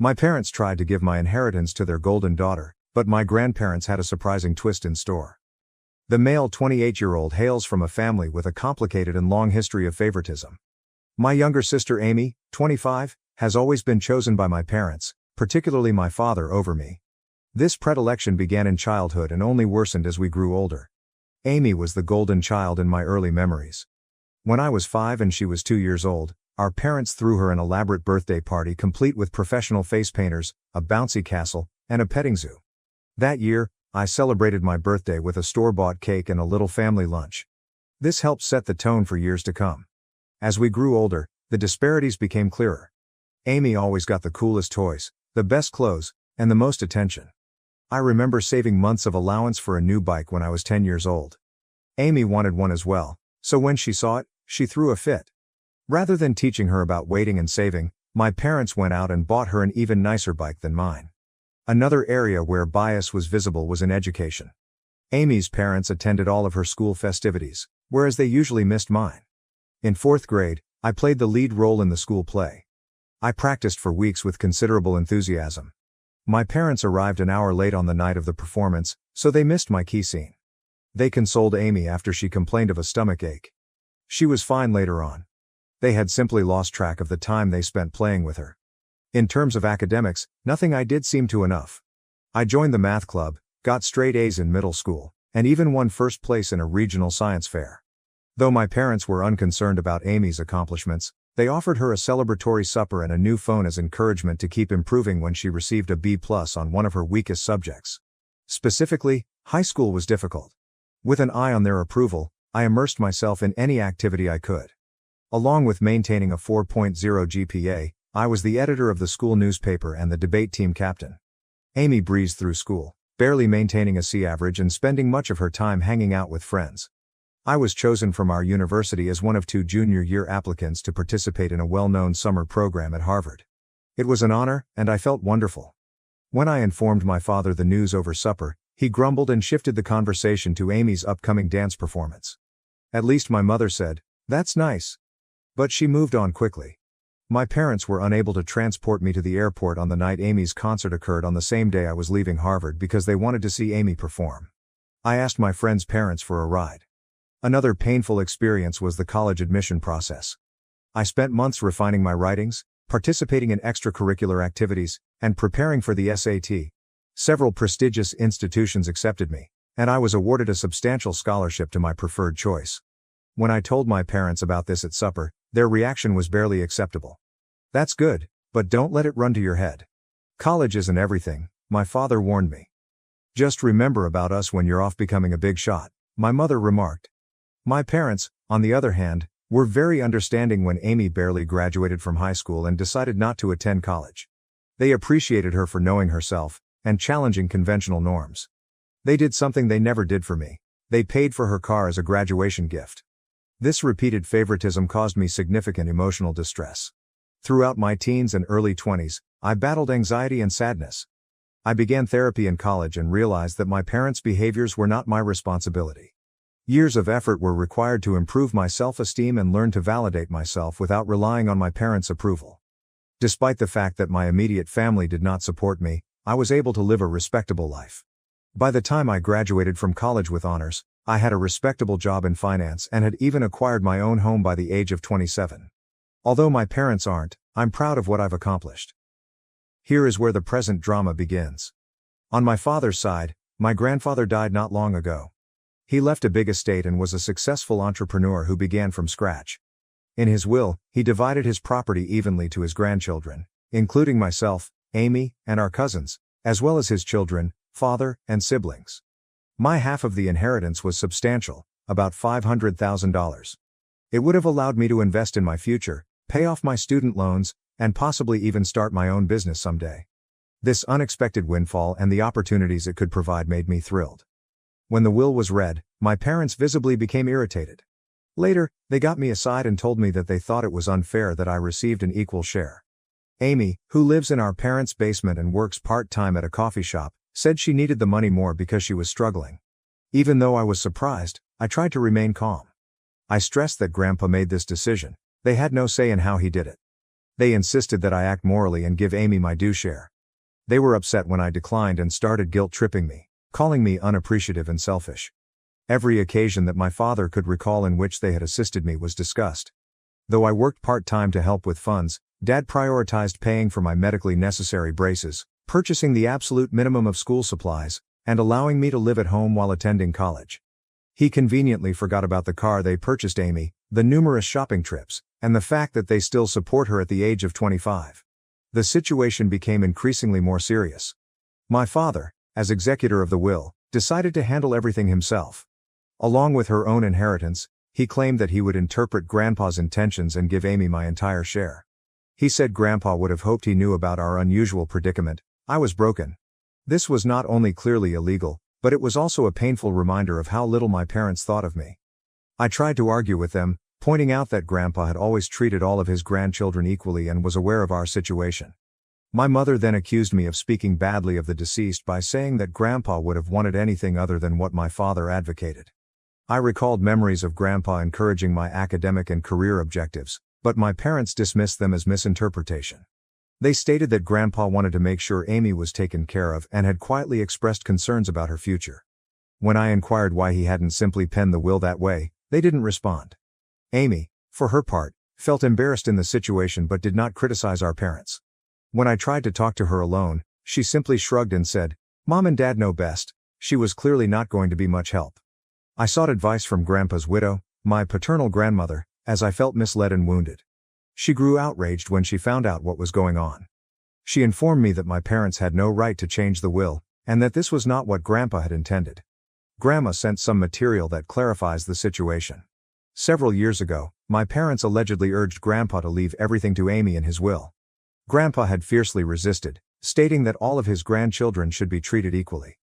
My parents tried to give my inheritance to their golden daughter, but my grandparents had a surprising twist in store. The male 28-year-old hails from a family with a complicated and long history of favoritism. My younger sister Amy, 25, has always been chosen by my parents, particularly my father, over me. This predilection began in childhood and only worsened as we grew older. Amy was the golden child in my early memories. When I was 5 and she was 2 years old, our parents threw her an elaborate birthday party complete with professional face painters, a bouncy castle, and a petting zoo. That year, I celebrated my birthday with a store-bought cake and a little family lunch. This helped set the tone for years to come. As we grew older, the disparities became clearer. Amy always got the coolest toys, the best clothes, and the most attention. I remember saving months of allowance for a new bike when I was 10 years old. Amy wanted one as well, so when she saw it, she threw a fit. Rather than teaching her about waiting and saving, my parents went out and bought her an even nicer bike than mine. Another area where bias was visible was in education. Amy's parents attended all of her school festivities, whereas they usually missed mine. In 4th grade, I played the lead role in the school play. I practiced for weeks with considerable enthusiasm. My parents arrived an hour late on the night of the performance, so they missed my key scene. They consoled Amy after she complained of a stomach ache. She was fine later on. They had simply lost track of the time they spent playing with her. In terms of academics, nothing I did seemed to enough. I joined the math club, got straight A's in middle school, and even won first place in a regional science fair. Though my parents were unconcerned about Amy's accomplishments, they offered her a celebratory supper and a new phone as encouragement to keep improving when she received a B+ on one of her weakest subjects. Specifically, high school was difficult. With an eye on their approval, I immersed myself in any activity I could. Along with maintaining a 4.0 GPA, I was the editor of the school newspaper and the debate team captain. Amy breezed through school, barely maintaining a C average and spending much of her time hanging out with friends. I was chosen from our university as one of 2 junior-year applicants to participate in a well-known summer program at Harvard. It was an honor, and I felt wonderful. When I informed my father the news over supper, he grumbled and shifted the conversation to Amy's upcoming dance performance. At least my mother said, "That's nice." But she moved on quickly. My parents were unable to transport me to the airport on the night Amy's concert occurred on the same day I was leaving Harvard because they wanted to see Amy perform. I asked my friends' parents for a ride. Another painful experience was the college admission process. I spent months refining my writings, participating in extracurricular activities, and preparing for the SAT. Several prestigious institutions accepted me, and I was awarded a substantial scholarship to my preferred choice. When I told my parents about this at supper, their reaction was barely acceptable. "That's good, but don't let it run to your head. College isn't everything," my father warned me. "Just remember about us when you're off becoming a big shot," my mother remarked. My parents, on the other hand, were very understanding when Amy barely graduated from high school and decided not to attend college. They appreciated her for knowing herself and challenging conventional norms. They did something they never did for me. They paid for her car as a graduation gift. This repeated favoritism caused me significant emotional distress. Throughout my teens and early 20s, I battled anxiety and sadness. I began therapy in college and realized that my parents' behaviors were not my responsibility. Years of effort were required to improve my self-esteem and learn to validate myself without relying on my parents' approval. Despite the fact that my immediate family did not support me, I was able to live a respectable life. By the time I graduated from college with honors, I had a respectable job in finance and had even acquired my own home by the age of 27. Although my parents aren't, I'm proud of what I've accomplished. Here is where the present drama begins. On my father's side, my grandfather died not long ago. He left a big estate and was a successful entrepreneur who began from scratch. In his will, he divided his property evenly to his grandchildren, including myself, Amy, and our cousins, as well as his children, father, and siblings. My half of the inheritance was substantial, about $500,000. It would have allowed me to invest in my future, pay off my student loans, and possibly even start my own business someday. This unexpected windfall and the opportunities it could provide made me thrilled. When the will was read, my parents visibly became irritated. Later, they got me aside and told me that they thought it was unfair that I received an equal share. Amy, who lives in our parents' basement and works part-time at a coffee shop, said she needed the money more because she was struggling. Even though I was surprised, I tried to remain calm. I stressed that Grandpa made this decision. They had no say in how he did it. They insisted that I act morally and give Amy my due share. They were upset when I declined and started guilt-tripping me, calling me unappreciative and selfish. Every occasion that my father could recall in which they had assisted me was discussed. Though I worked part-time to help with funds, Dad prioritized paying for my medically necessary braces, purchasing the absolute minimum of school supplies, and allowing me to live at home while attending college. He conveniently forgot about the car they purchased Amy, the numerous shopping trips, and the fact that they still support her at the age of 25. The situation became increasingly more serious. My father, as executor of the will, decided to handle everything himself. Along with her own inheritance, he claimed that he would interpret Grandpa's intentions and give Amy my entire share. He said Grandpa would have hoped he knew about our unusual predicament. I was broken. This was not only clearly illegal, but it was also a painful reminder of how little my parents thought of me. I tried to argue with them, pointing out that Grandpa had always treated all of his grandchildren equally and was aware of our situation. My mother then accused me of speaking badly of the deceased by saying that Grandpa would have wanted anything other than what my father advocated. I recalled memories of Grandpa encouraging my academic and career objectives, but my parents dismissed them as misinterpretation. They stated that Grandpa wanted to make sure Amy was taken care of and had quietly expressed concerns about her future. When I inquired why he hadn't simply penned the will that way, they didn't respond. Amy, for her part, felt embarrassed in the situation but did not criticize our parents. When I tried to talk to her alone, she simply shrugged and said, "Mom and Dad know best." She was clearly not going to be much help. I sought advice from Grandpa's widow, my paternal grandmother, as I felt misled and wounded. She grew outraged when she found out what was going on. She informed me that my parents had no right to change the will, and that this was not what Grandpa had intended. Grandma sent some material that clarifies the situation. Several years ago, my parents allegedly urged Grandpa to leave everything to Amy in his will. Grandpa had fiercely resisted, stating that all of his grandchildren should be treated equally.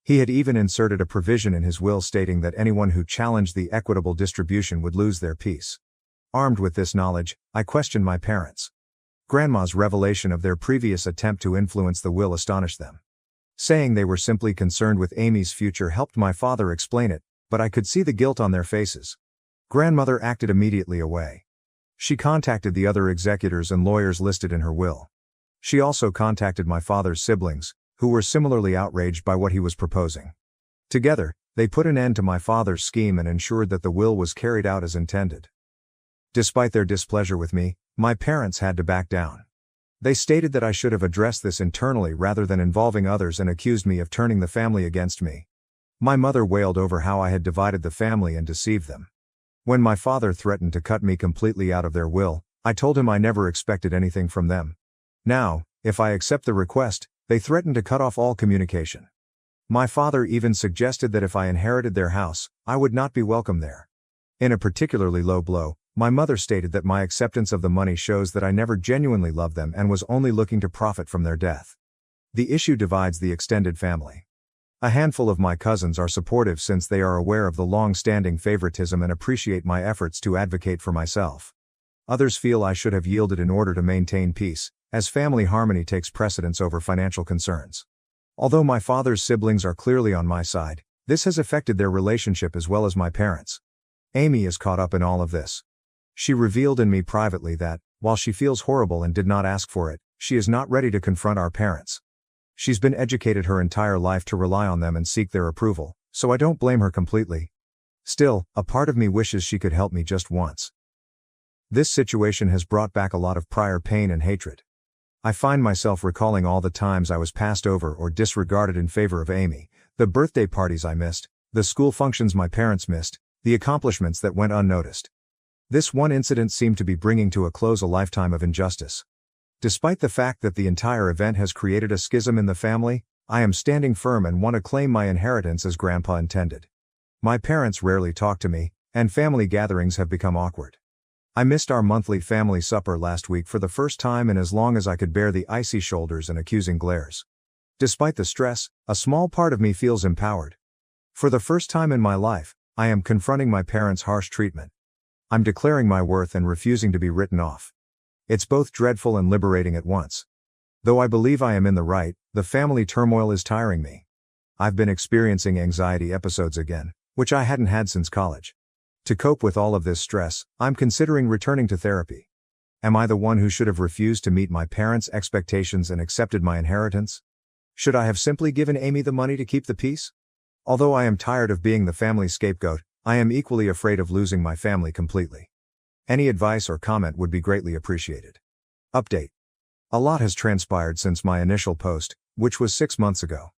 He had even inserted a provision in his will stating that anyone who challenged the equitable distribution would lose their peace. Armed with this knowledge, I questioned my parents. Grandma's revelation of their previous attempt to influence the will astonished them. Saying they were simply concerned with Amy's future helped my father explain it, but I could see the guilt on their faces. Grandmother acted immediately away. She contacted the other executors and lawyers listed in her will. She also contacted my father's siblings, who were similarly outraged by what he was proposing. Together, they put an end to my father's scheme and ensured that the will was carried out as intended. Despite their displeasure with me, my parents had to back down. They stated that I should have addressed this internally rather than involving others and accused me of turning the family against me. My mother wailed over how I had divided the family and deceived them. When my father threatened to cut me completely out of their will, I told him I never expected anything from them. Now, if I accept the request, they threatened to cut off all communication. My father even suggested that if I inherited their house, I would not be welcome there. In a particularly low blow, my mother stated that my acceptance of the money shows that I never genuinely loved them and was only looking to profit from their death. The issue divides the extended family. A handful of my cousins are supportive since they are aware of the long-standing favoritism and appreciate my efforts to advocate for myself. Others feel I should have yielded in order to maintain peace, as family harmony takes precedence over financial concerns. Although my father's siblings are clearly on my side, this has affected their relationship as well as my parents. Amy is caught up in all of this. She revealed in me privately that, while she feels horrible and did not ask for it, she is not ready to confront our parents. She's been educated her entire life to rely on them and seek their approval, so I don't blame her completely. Still, a part of me wishes she could help me just once. This situation has brought back a lot of prior pain and hatred. I find myself recalling all the times I was passed over or disregarded in favor of Amy, the birthday parties I missed, the school functions my parents missed, the accomplishments that went unnoticed. This one incident seemed to be bringing to a close a lifetime of injustice. Despite the fact that the entire event has created a schism in the family, I am standing firm and want to claim my inheritance as Grandpa intended. My parents rarely talk to me, and family gatherings have become awkward. I missed our monthly family supper last week for the first time in as long as I could bear the icy shoulders and accusing glares. Despite the stress, a small part of me feels empowered. For the first time in my life, I am confronting my parents' harsh treatment. I'm declaring my worth and refusing to be written off. It's both dreadful and liberating at once. Though I believe I am in the right, the family turmoil is tiring me. I've been experiencing anxiety episodes again, which I hadn't had since college. To cope with all of this stress, I'm considering returning to therapy. Am I the one who should have refused to meet my parents' expectations and accepted my inheritance? Should I have simply given Amy the money to keep the peace? Although I am tired of being the family scapegoat, I am equally afraid of losing my family completely. Any advice or comment would be greatly appreciated. Update. A lot has transpired since my initial post, which was 6 months ago.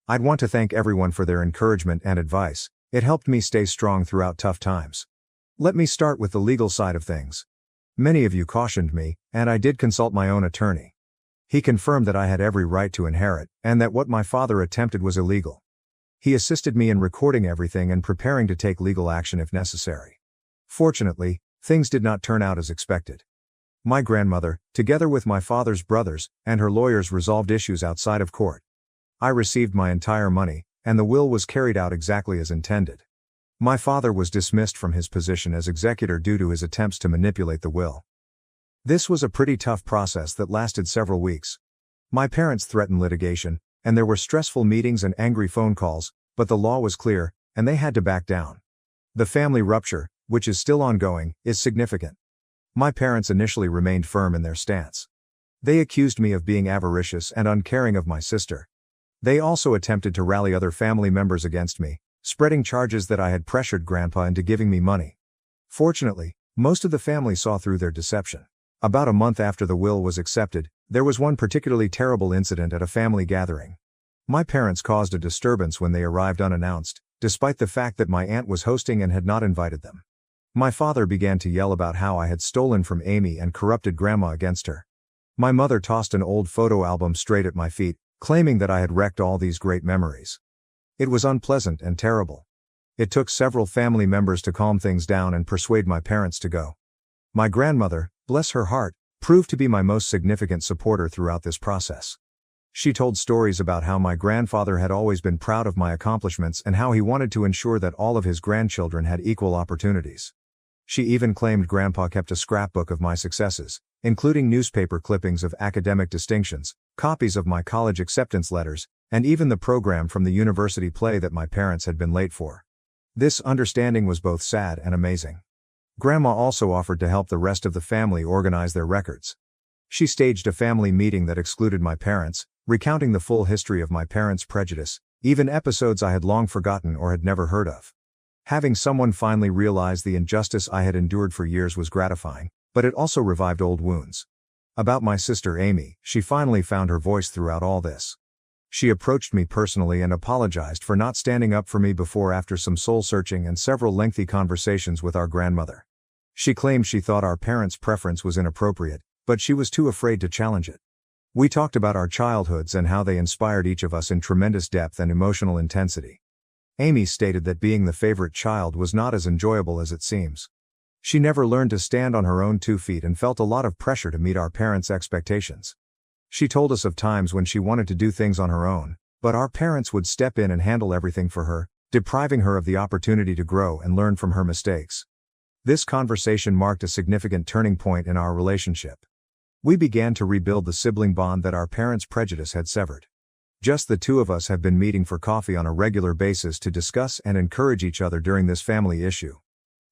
I'd want to thank everyone for their encouragement and advice. It helped me stay strong throughout tough times. Let me start with the legal side of things. Many of you cautioned me, and I did consult my own attorney. He confirmed that I had every right to inherit, and that what my father attempted was illegal. He assisted me in recording everything and preparing to take legal action if necessary. Fortunately, things did not turn out as expected. My grandmother, together with my father's brothers, and her lawyers resolved issues outside of court. I received my entire money, and the will was carried out exactly as intended. My father was dismissed from his position as executor due to his attempts to manipulate the will. This was a pretty tough process that lasted several weeks. My parents threatened litigation, and there were stressful meetings and angry phone calls, but the law was clear, and they had to back down. The family rupture, which is still ongoing, is significant. My parents initially remained firm in their stance. They accused me of being avaricious and uncaring of my sister. They also attempted to rally other family members against me, spreading charges that I had pressured Grandpa into giving me money. Fortunately, most of the family saw through their deception. About a month after the will was accepted, there was one particularly terrible incident at a family gathering. My parents caused a disturbance when they arrived unannounced, despite the fact that my aunt was hosting and had not invited them. My father began to yell about how I had stolen from Amy and corrupted Grandma against her. My mother tossed an old photo album straight at my feet, claiming that I had wrecked all these great memories. It was unpleasant and terrible. It took several family members to calm things down and persuade my parents to go. My grandmother, bless her heart, proved to be my most significant supporter throughout this process. She told stories about how my grandfather had always been proud of my accomplishments and how he wanted to ensure that all of his grandchildren had equal opportunities. She even claimed Grandpa kept a scrapbook of my successes, including newspaper clippings of academic distinctions, copies of my college acceptance letters, and even the program from the university play that my parents had been late for. This understanding was both sad and amazing. Grandma also offered to help the rest of the family organize their records. She staged a family meeting that excluded my parents, recounting the full history of my parents' prejudice, even episodes I had long forgotten or had never heard of. Having someone finally realize the injustice I had endured for years was gratifying, but it also revived old wounds. About my sister Amy, she finally found her voice throughout all this. She approached me personally and apologized for not standing up for me before after some soul-searching and several lengthy conversations with our grandmother. She claimed she thought our parents' preference was inappropriate, but she was too afraid to challenge it. We talked about our childhoods and how they inspired each of us in tremendous depth and emotional intensity. Amy stated that being the favorite child was not as enjoyable as it seems. She never learned to stand on her own 2 feet and felt a lot of pressure to meet our parents' expectations. She told us of times when she wanted to do things on her own, but our parents would step in and handle everything for her, depriving her of the opportunity to grow and learn from her mistakes. This conversation marked a significant turning point in our relationship. We began to rebuild the sibling bond that our parents' prejudice had severed. Just the two of us have been meeting for coffee on a regular basis to discuss and encourage each other during this family issue.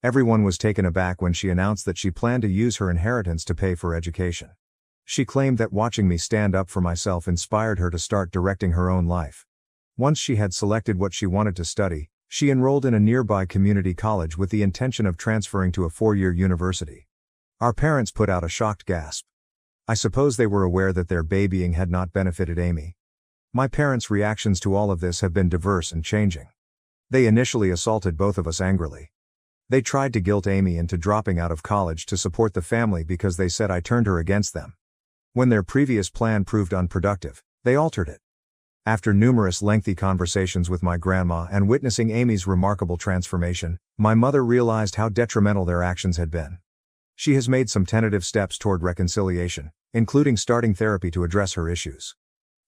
Everyone was taken aback when she announced that she planned to use her inheritance to pay for education. She claimed that watching me stand up for myself inspired her to start directing her own life. Once she had selected what she wanted to study, she enrolled in a nearby community college with the intention of transferring to a 4-year university. Our parents put out a shocked gasp. I suppose they were aware that their babying had not benefited Amy. My parents' reactions to all of this have been diverse and changing. They initially assaulted both of us angrily. They tried to guilt Amy into dropping out of college to support the family because they said I turned her against them. When their previous plan proved unproductive, they altered it. After numerous lengthy conversations with my grandma and witnessing Amy's remarkable transformation, my mother realized how detrimental their actions had been. She has made some tentative steps toward reconciliation, including starting therapy to address her issues.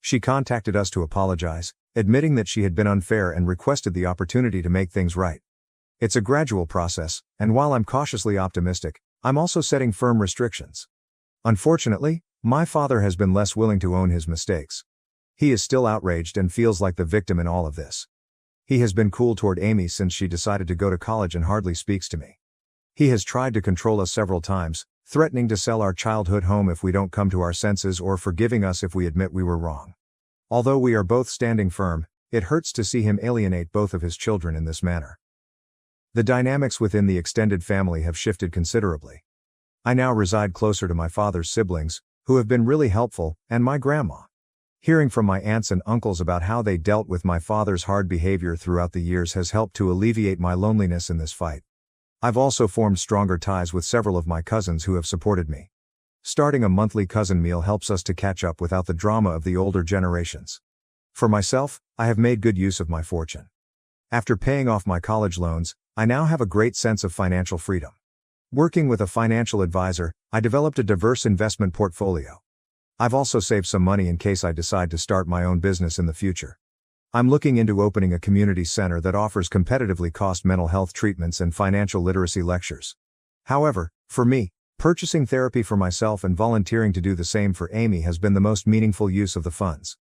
She contacted us to apologize, admitting that she had been unfair and requested the opportunity to make things right. It's a gradual process, and while I'm cautiously optimistic, I'm also setting firm restrictions. Unfortunately, my father has been less willing to own his mistakes. He is still outraged and feels like the victim in all of this. He has been cool toward Amy since she decided to go to college and hardly speaks to me. He has tried to control us several times, threatening to sell our childhood home if we don't come to our senses or forgiving us if we admit we were wrong. Although we are both standing firm, it hurts to see him alienate both of his children in this manner. The dynamics within the extended family have shifted considerably. I now reside closer to my father's siblings, who have been really helpful, and my grandma. Hearing from my aunts and uncles about how they dealt with my father's hard behavior throughout the years has helped to alleviate my loneliness in this fight. I've also formed stronger ties with several of my cousins who have supported me. Starting a monthly cousin meal helps us to catch up without the drama of the older generations. For myself, I have made good use of my fortune. After paying off my college loans, I now have a great sense of financial freedom. Working with a financial advisor, I developed a diverse investment portfolio. I've also saved some money in case I decide to start my own business in the future. I'm looking into opening a community center that offers competitively cost mental health treatments and financial literacy lectures. However, for me, purchasing therapy for myself and volunteering to do the same for Amy has been the most meaningful use of the funds.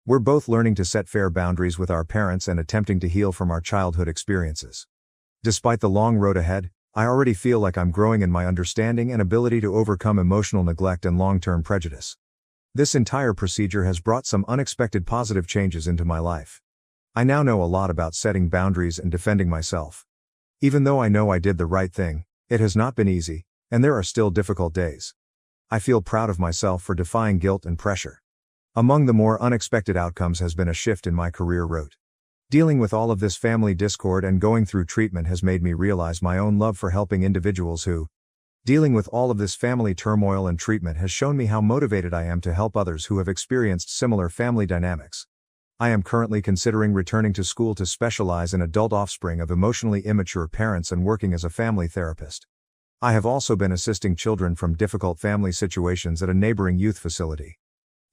We're both learning to set fair boundaries with our parents and attempting to heal from our childhood experiences. Despite the long road ahead, I already feel like I'm growing in my understanding and ability to overcome emotional neglect and long-term prejudice. This entire procedure has brought some unexpected positive changes into my life. I now know a lot about setting boundaries and defending myself. Even though I know I did the right thing, it has not been easy, and there are still difficult days. I feel proud of myself for defying guilt and pressure. Among the more unexpected outcomes has been a shift in my career route. Dealing with all of this family discord and going through treatment has made me realize my own love for helping individuals who, dealing with all of this family turmoil and treatment has shown me how motivated I am to help others who have experienced similar family dynamics. I am currently considering returning to school to specialize in adult offspring of emotionally immature parents and working as a family therapist. I have also been assisting children from difficult family situations at a neighboring youth facility.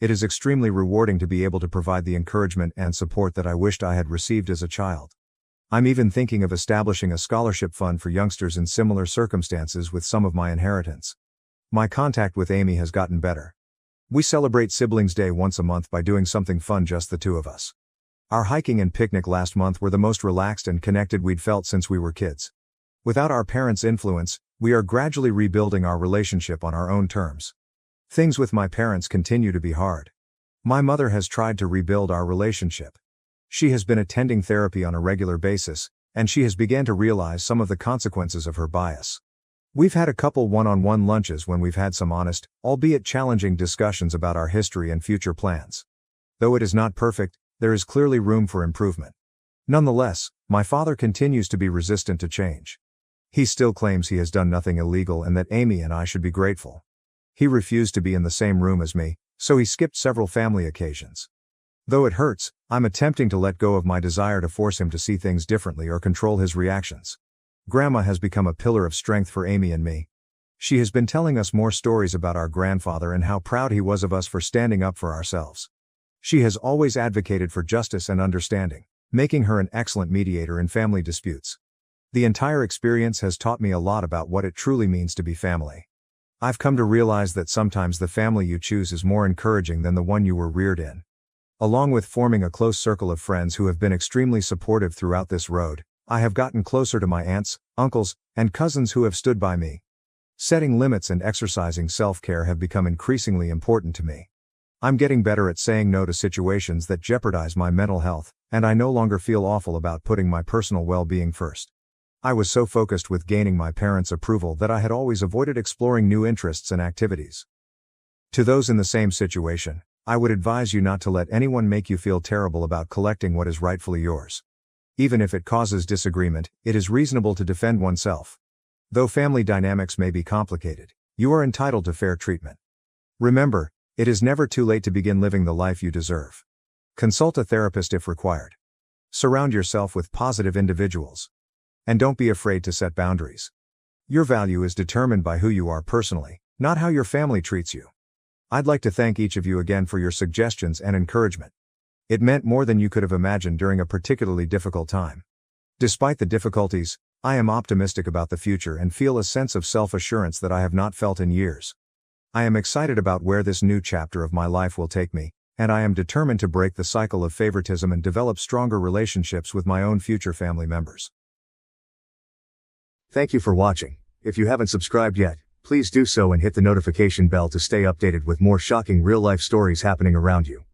It is extremely rewarding to be able to provide the encouragement and support that I wished I had received as a child. I'm even thinking of establishing a scholarship fund for youngsters in similar circumstances with some of my inheritance. My contact with Amy has gotten better. We celebrate Siblings Day once a month by doing something fun just the two of us. Our hiking and picnic last month were the most relaxed and connected we'd felt since we were kids. Without our parents' influence, we are gradually rebuilding our relationship on our own terms. Things with my parents continue to be hard. My mother has tried to rebuild our relationship. She has been attending therapy on a regular basis, and she has begun to realize some of the consequences of her bias. We've had a couple one-on-one lunches when we've had some honest, albeit challenging discussions about our history and future plans. Though it is not perfect, there is clearly room for improvement. Nonetheless, my father continues to be resistant to change. He still claims he has done nothing illegal and that Amy and I should be grateful. He refused to be in the same room as me, so he skipped several family occasions. Though it hurts, I'm attempting to let go of my desire to force him to see things differently or control his reactions. Grandma has become a pillar of strength for Amy and me. She has been telling us more stories about our grandfather and how proud he was of us for standing up for ourselves. She has always advocated for justice and understanding, making her an excellent mediator in family disputes. The entire experience has taught me a lot about what it truly means to be family. I've come to realize that sometimes the family you choose is more encouraging than the one you were reared in. Along with forming a close circle of friends who have been extremely supportive throughout this road, I have gotten closer to my aunts, uncles, and cousins who have stood by me. Setting limits and exercising self-care have become increasingly important to me. I'm getting better at saying no to situations that jeopardize my mental health, and I no longer feel awful about putting my personal well-being first. I was so focused with gaining my parents' approval that I had always avoided exploring new interests and activities. To those in the same situation, I would advise you not to let anyone make you feel terrible about collecting what is rightfully yours. Even if it causes disagreement, it is reasonable to defend oneself. Though family dynamics may be complicated, you are entitled to fair treatment. Remember, it is never too late to begin living the life you deserve. Consult a therapist if required. Surround yourself with positive individuals. And don't be afraid to set boundaries. Your value is determined by who you are personally, not how your family treats you. I'd like to thank each of you again for your suggestions and encouragement. It meant more than you could have imagined during a particularly difficult time. Despite the difficulties, I am optimistic about the future and feel a sense of self-assurance that I have not felt in years. I am excited about where this new chapter of my life will take me, and I am determined to break the cycle of favoritism and develop stronger relationships with my own future family members. Thank you for watching. If you haven't subscribed yet, Please do so and hit the notification bell to stay updated with more shocking real-life stories happening around you.